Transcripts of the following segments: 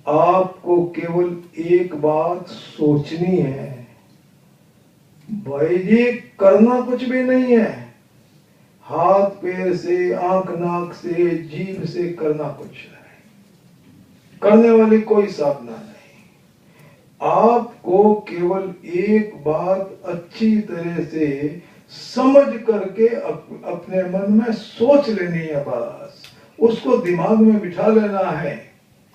आपको केवल एक बात सोचनी है, भाई जी करना कुछ भी नहीं है, हाथ पैर से, आंख नाक से, जीभ से करना कुछ नहीं, करने वाली कोई साधना नहीं। आपको केवल एक बात अच्छी तरह से समझ करके अपने मन में सोच लेनी है, बस उसको दिमाग में बिठा लेना है।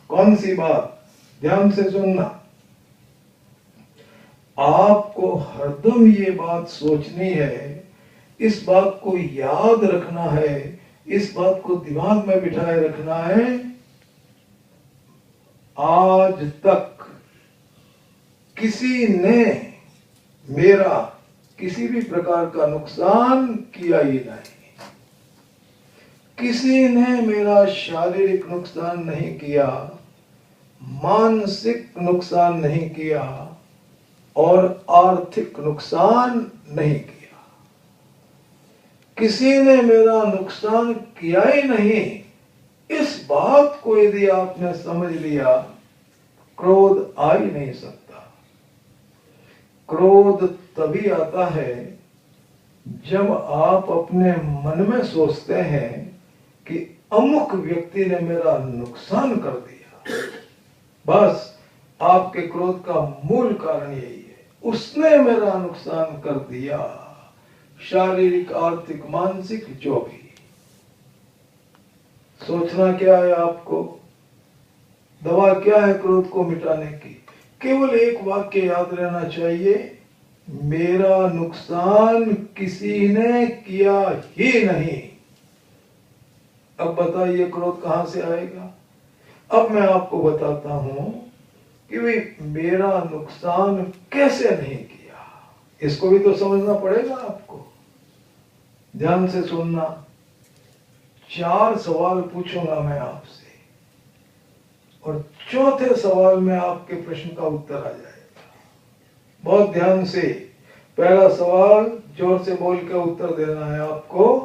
कौन सी बात? ध्यान से सुनना। आपको हरदम ये बात सोचनी है, इस बात को याद रखना है, इस बात को दिमाग में बिठाए रखना है, आज तक किसी ने मेरा किसी भी प्रकार का नुकसान किया ही नहीं, किसी ने मेरा शारीरिक नुकसान नहीं किया, मानसिक नुकसान नहीं किया और आर्थिक नुकसान नहीं किया। किसी ने मेरा नुकसान किया ही नहीं, इस बात को यदि आपने समझ लिया, क्रोध आ ही नहीं सकता। क्रोध तभी आता है जब आप अपने मन में सोचते हैं कि अमुक व्यक्ति ने मेरा नुकसान कर दिया। बस आपके क्रोध का मूल कारण यही है, उसने मेरा नुकसान कर दिया, शारीरिक, आर्थिक, मानसिक, जो भी। सोचना क्या है आपको? दवा क्या है क्रोध को मिटाने की? केवल एक वाक्य याद रहना चाहिए, मेरा नुकसान किसी ने किया ही नहीं। अब बताइए क्रोध कहां से आएगा? अब मैं आपको बताता हूं कि भाई मेरा नुकसान कैसे नहीं किया, इसको भी तो समझना पड़ेगा आपको। ध्यान से सुनना। 4 सवाल पूछूंगा मैं आपसे और चौथे सवाल में आपके प्रश्न का उत्तर आ जाएगा। बहुत ध्यान से। पहला सवाल जोर से बोल के उत्तर देना है आपको।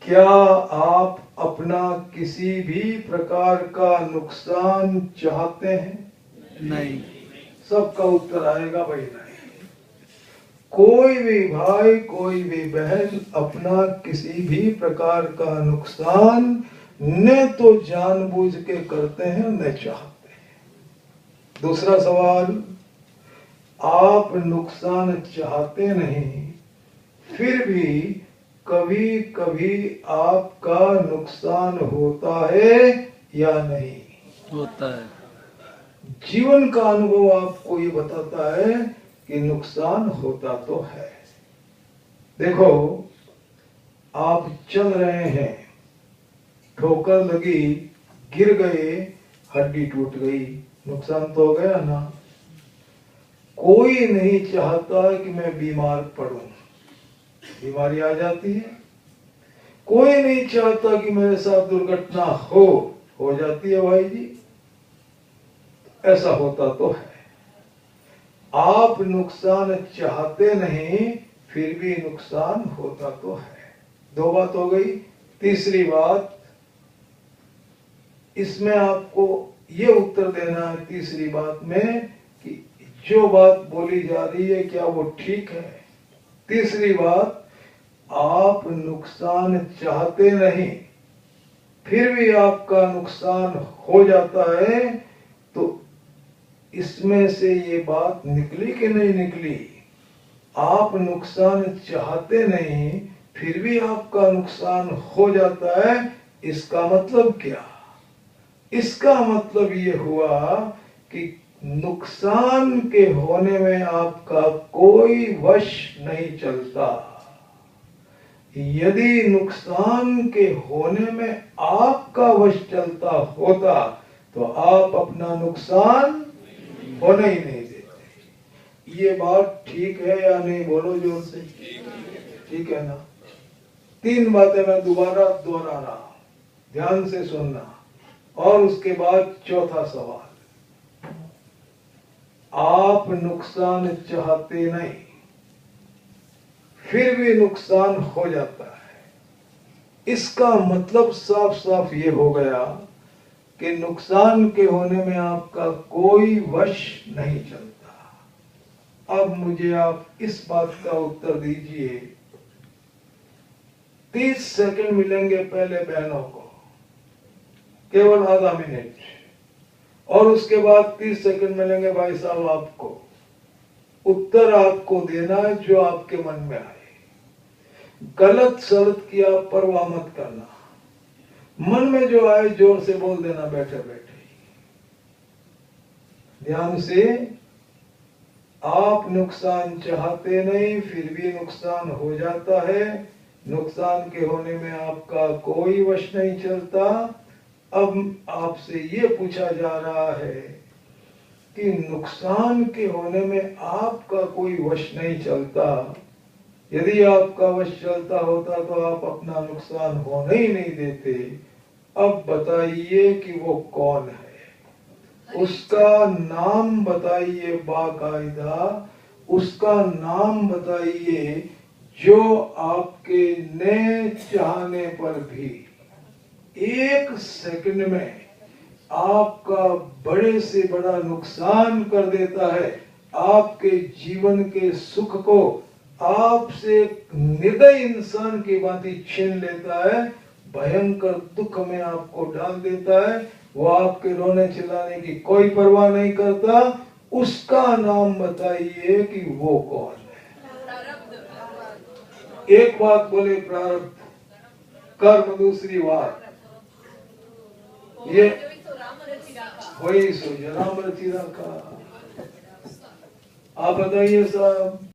क्या आप अपना किसी भी प्रकार का नुकसान चाहते हैं? नहीं। सबका उत्तर आएगा भाई नहीं। कोई भी भाई, कोई भी बहन अपना किसी भी प्रकार का नुकसान न तो जानबूझ के करते हैं न चाहते हैं। दूसरा सवाल, आप नुकसान चाहते नहीं, फिर भी कभी कभी आपका नुकसान होता है या नहीं? होता है। जीवन का अनुभव आपको ये बताता है कि नुकसान होता तो है। देखो, आप चल रहे हैं, ठोकर लगी, गिर गए, हड्डी टूट गई, नुकसान तो हो गया ना। कोई नहीं चाहता कि मैं बीमार पड़ूं, बीमारी आ जाती है। कोई नहीं चाहता कि मेरे साथ दुर्घटना हो जाती है भाई जी। ऐसा होता तो है। आप नुकसान चाहते नहीं, फिर भी नुकसान होता तो है। 2 बात हो गई। तीसरी बात, इसमें आपको ये उत्तर देना है तीसरी बात में कि जो बात बोली जा रही है क्या वो ठीक है? तीसरी बात, आप नुकसान चाहते नहीं, फिर भी आपका नुकसान हो जाता है, तो इसमें से ये बात निकली कि नहीं निकली? आप नुकसान चाहते नहीं, फिर भी आपका नुकसान हो जाता है, इसका मतलब क्या? इसका मतलब ये हुआ कि नुकसान के होने में आपका कोई वश नहीं चलता। यदि नुकसान के होने में आपका वश चलता होता तो आप अपना नुकसान होने ही नहीं देते। ये बात ठीक है या नहीं? बोलो जोर से। ठीक है ना? 3 बातें मैं दोबारा दोहरा रहा हूं, ध्यान से सुनना। और उसके बाद चौथा सवाल, आप नुकसान चाहते नहीं, फिर भी नुकसान हो जाता है, इसका मतलब साफ साफ ये हो गया, कि नुकसान के होने में आपका कोई वश नहीं चलता। अब मुझे आप इस बात का उत्तर दीजिए, 30 सेकंड मिलेंगे पहले बहनों को, केवल आधा मिनट, और उसके बाद 30 सेकंड मिलेंगे भाई साहब आपको। उत्तर आपको देना है जो आपके मन में आए। गलत सलत की आप परवाह मत करना, मन में जो आए जोर से बोल देना बैठे बैठे। ध्यान से, आप नुकसान चाहते नहीं फिर भी नुकसान हो जाता है। नुकसान के होने में आपका कोई वश नहीं चलता। अब आपसे ये पूछा जा रहा है कि नुकसान के होने में आपका कोई वश नहीं चलता। यदि आपका वश चलता होता तो आप अपना नुकसान होने ही नहीं देते। अब बताइए कि वो कौन है, उसका नाम बताइए बाकायदा, उसका नाम बताइए जो आपके न चाहने पर भी 1 सेकंड में आपका बड़े से बड़ा नुकसान कर देता है, आपके जीवन के सुख को आपसे निर्दयी इंसान की भांति छीन लेता है, भयंकर दुख में आपको डाल देता है। वो आपके रोने चिल्लाने की कोई परवाह नहीं करता। उसका नाम बताइए कि वो कौन है। एक बात बोले प्रारब्ध, कर्म दूसरी बात। ये वही सो राम रचिरा का। आप बताइए साहब।